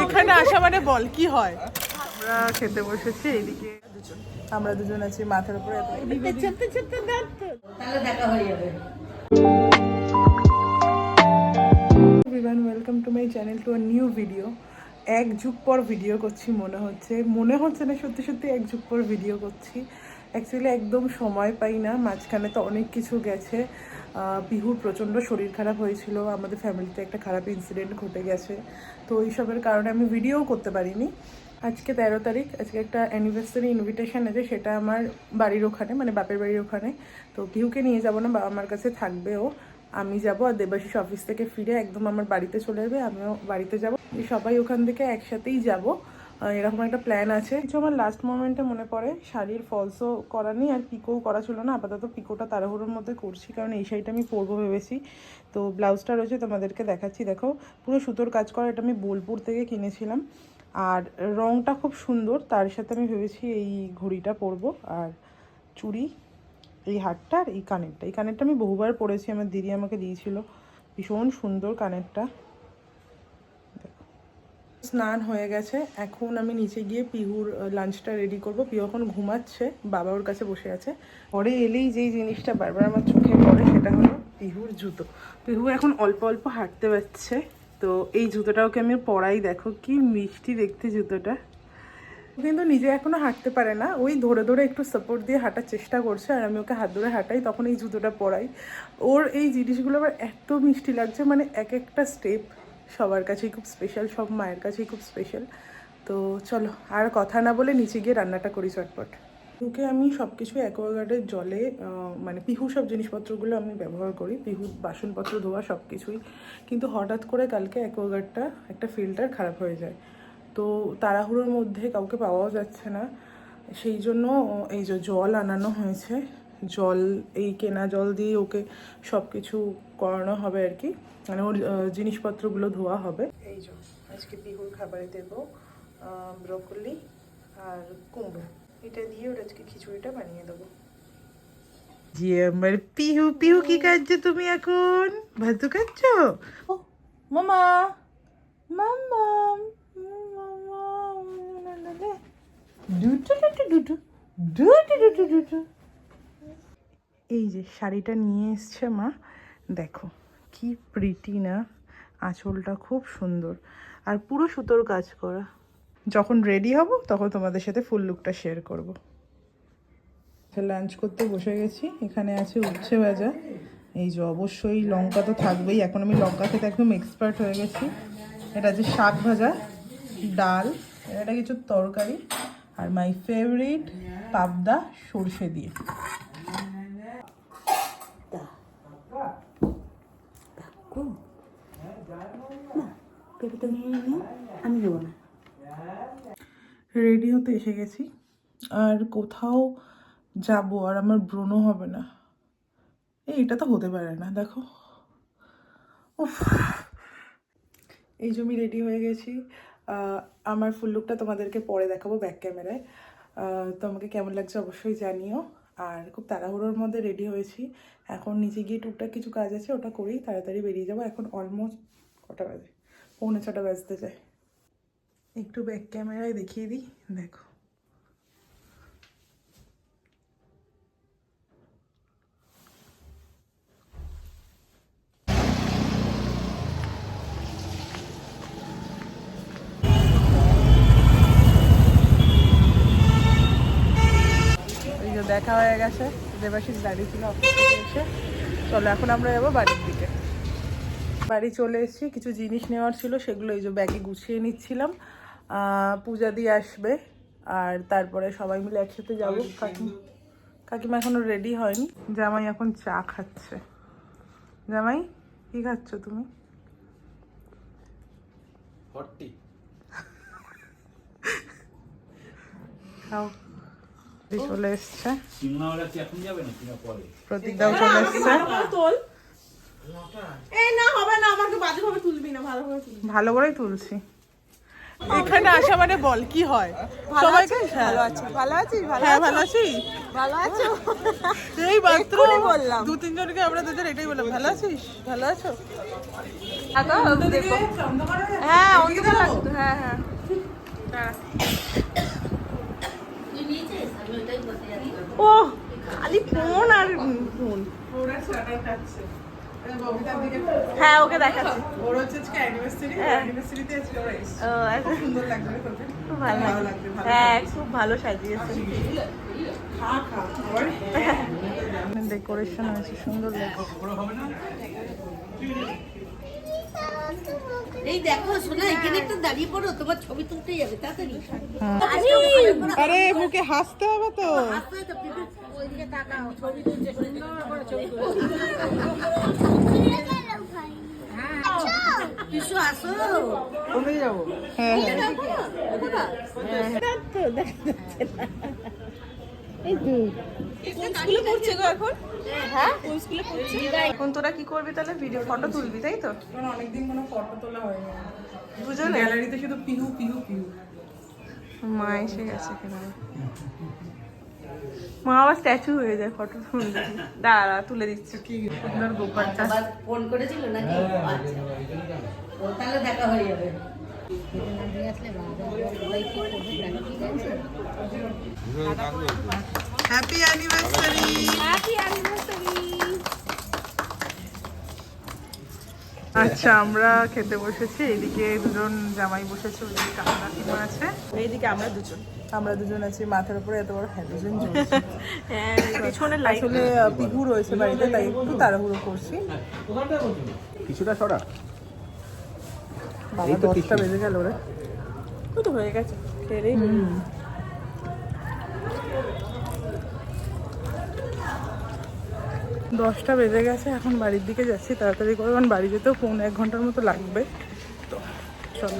এখানে আসা মানে বল কি হয়। আমরা খেতে বসেছি এইদিকে আমরা দুজন আছি মাথার উপরে everyone welcome to my channel to a new video. এক যুগ পর ভিডিও করছি মনে হচ্ছে না সত্যি সত্যি এক যুগ পর ভিডিও করছি। অ্যাকচুয়ালি একদম সময় পাই না, মাঝখানে তো অনেক কিছু গেছে। বিহুর প্রচণ্ড শরীর খারাপ হয়েছিল, আমাদের ফ্যামিলিতে একটা খারাপ ইনসিডেন্ট ঘটে গেছে, তো এইসবের কারণে আমি ভিডিও করতে পারিনি। আজকে 13 তারিখ, আজকে একটা অ্যানিভার্সারি ইনভিটেশন আছে, সেটা আমার বাড়ির ওখানে মানে বাপের বাড়ির ওখানে। তো বিহুকে নিয়ে যাব না, বাবা আমার কাছে থাকবেও, আমি যাব। আর দেবাশিস অফিস থেকে ফিরে একদম আমার বাড়িতে চলে যাবে, আমিও বাড়িতে যাব, সবাই ওখান থেকে একসাথেই যাব, এরকম একটা প্ল্যান আছে। কিছু আমার লাস্ট মোমেন্টে মনে পড়ে শাড়ির ফলসও করা নেই আর পিকোও করা ছিল না, আপাতত পিকোটা তাড়াহুড়োর মধ্যে করছি কারণ এই শাড়িটা আমি পরবো ভেবেছি। তো ব্লাউজটা রয়েছে তোমাদেরকে দেখাচ্ছি, দেখো পুরো সুতোর কাজ করা, এটা আমি বোলপুর থেকে কিনেছিলাম। আর রংটা খুব সুন্দর, তার সাথে আমি ভেবেছি এই ঘড়িটা পরবো আর চুড়ি, এই হারটা আর এই কানেরটা আমি বহুবার পরেছি, আমার দিদি আমাকে দিয়েছিল, ভীষণ সুন্দর কানেরটা। স্নান হয়ে গেছে, এখন আমি নিচে গিয়ে পিহুর লাঞ্চটা রেডি করব। পিহু এখন ঘুমাচ্ছে, বাবা ওর কাছে বসে আছে। পরে এলেই যেই জিনিসটা বারবার আমার চোখে পড়ে সেটা হলো পিহুর জুতো। পিহু এখন অল্প অল্প হাঁটতে পারছে, তো এই জুতোটা ওকে আমি পরাই, দেখো কি মিষ্টি দেখতে জুতোটা। কিন্তু নিজে এখনো হাঁটতে পারে না, ওই ধরে ধরে একটু সাপোর্ট দিয়ে হাঁটার চেষ্টা করছে, আর আমি ওকে হাত ধরে হাঁটাই, তখন এই জুতোটা পরাই। ওর এই জিনিসগুলো আবার এত মিষ্টি লাগছে, মানে এক একটা স্টেপ সবার কাছেই খুব স্পেশাল, সব মায়ের কাছেই খুব স্পেশাল। তো চলো আর কথা না বলে নিচে গিয়ে রান্নাটা করি চটপট। পিহুকে আমি সব কিছু অ্যাকোয়াগার্ডের জলে মানে পিহু সব জিনিসপত্রগুলো আমি ব্যবহার করি, পিহু বাসনপত্র ধোয়া সব কিছুই। কিন্তু হঠাৎ করে কালকে অ্যাকোয়াগার্ডটা একটা ফিল্টার খারাপ হয়ে যায়, তো তাড়াহুড়োর মধ্যে কাউকে পাওয়াও যাচ্ছে না, সেই জন্য এই যে জল আনানো হয়েছে। জল, এই কেনা জল দিয়ে ওকে সব কিছু করানো হবে আর কি, মানে ওর জিনিসপত্রগুলো ধোয়া হবে। এই যে আজকে পিহুর খাবারে দেবো ব্রকলি আর কুমড়ো, এটা দিয়ে ওর আজকে খিচুড়িটা বানিয়ে দেবো। জি আমার পিহু, পিহু কি খাচ্ছো তুমি এখন? ভাজু খাচ্ছো? মামা মামা এই যে শাড়িটা নিয়ে এসছে মা, দেখো কি প্রিটি না, আঁচলটা খুব সুন্দর আর পুরো সুতোর কাজ করা। যখন রেডি হব তখন তোমাদের সাথে ফুল লুকটা শেয়ার করব। লাঞ্চ করতে বসে গেছি, এখানে আছে উচ্ছে ভাজা, এই যে অবশ্যই লঙ্কা তো থাকবেই, এখন আমি লঙ্কা খেতে একদম এক্সপার্ট হয়ে গেছি। এটা আছে শাক ভাজা, ডাল, এটা কিছু তরকারি, আর মাই ফেভারিট পাবদা সর্ষে দিয়ে। আমি দেবো না। রেডি হতে এসে গেছি, আর কোথাও যাব আর আমার ব্রণও হবে না, এটা তো হতে পারে না। দেখো উফ, এই যে আমি রেডি হয়ে গেছি। আমার ফুল লুকটা তোমাদেরকে পরে দেখাবো ব্যাক ক্যামেরায়, তো আমাকে কেমন লাগছে অবশ্যই জানিও। আর খুব তাড়াহুড়োর মধ্যে রেডি হয়েছি, এখন নিচে গিয়ে টুকটাক কিছু কাজ আছে, ওটা করেই তাড়াতাড়ি বেরিয়ে যাবো। এখন অলমোস্ট কটা বাজে, 6:45 বাজতে যায়। একটু ব্যাক ক্যামেরায় দেখিয়ে দিই, দেখো দেখা হয়ে গেছে, দেবাশিস দাঁড়িয়ে ছিল অফিস থেকে এসে। চলো এখন আমরা যাবো বাড়ির দিকে। বাড়ি চলে এসেছি, কিছু জিনিস নেওয়ার ছিল সেগুলো এই যে ব্যাগে গুছিয়ে নিচ্ছিলাম। পূজা দিয়ে আসবে আর তারপরে সবাই মিলে একসাথে যাবো। কাকিমা এখনো রেডি হয়নি, জামাই এখন চা খাচ্ছে। জামাই কি খাচ্ছ তুমি? খাও। চলে এসছে প্রতীকদাও চলে এসছে। ভালো করেই তুলছি। এখানে আসা মানে বল কি হয় সবাইকে ভালো আছি ভালো আছি হ্যাঁ ভালো আছি ভালো আছো এই মাত্র এক্ষুনি বললাম। 2-3 জনকে আমরা দুজন এটাই বললাম ভালো আছিস ভালো আছো দেখো হ্যাঁ অন্ধকার লাগতো হ্যাঁ হ্যাঁ ও খালি ফোন আর ফোন হ্যাঁ ওকে দেখাচ্ছি ওর হচ্ছে আজকে অ্যানিভার্সারি অ্যানিভার্সারিতে আজকে ওরা এসেছে ও, আচ্ছা। খুব সুন্দর লাগবে তোকে খুব ভালো ভালো লাগছে লাগবে, ভালো হ্যাঁ খুব ভালো সাজিয়েছে খা আবার ডেকোরেশন হয়েছে সুন্দর লাগছে এই দেখো শোনা এখানে একটু দাঁড়িয়ে পড়ো তোমার ছবি তুলতে যাবে তাড়াতাড়ি আরে মুখে হাসতে হবে তো ওইদিকে তাকাও ছবি তুলতে সুন্দর করে ছবি তুলতে কিছু আসো কোথায় যাবো হ্যাঁ স্কুলে পড়ছে গো এখন হ্যাঁ কোন স্কুলে পড়ছে এখন তোরা কি করবি তাহলে ভিডিও ফটো তুলবি তাই তো কারণ অনেকদিন কোনো ফটো তোলা হয়নি দুজনে গ্যালারিতে শুধু পিহু পিহু পিহু মা এসে গেছে এখানে মা আবার স্ট্যাচু হয়ে যায় ফটো তুললে দাঁড়া তুলে দিচ্ছি কি সুন্দর গোপালটা আবার ফোন করেছিল নাকি আচ্ছা ও তাহলে দেখা হয়ে যাবে হ্যাপি অ্যানিভার্সারি আচ্ছা আমরা খেতে বসেছি এদিকে দুজন জামাই বসেছে ওইদিকে কাকিমা আছে এইদিকে আমরা দুজন আমরা দুজন আছি মাথার উপরে এত বড় হ্যালোজেন জ্বলছে হ্যাঁ পিছনে লাইট আসলে পিহু রয়েছে বাড়িতে তাই একটু তাড়াহুড়ো করছি কিছুটা সরা বাবা 10টা বেজে গেল রে ও তো হয়ে গেছে খেলেই 10টা বেজে গেছে এখন বাড়ির দিকে যাচ্ছি তাড়াতাড়ি করে কারণ বাড়ি যেতেও 1.5 ঘন্টার মতো লাগবে তো চলো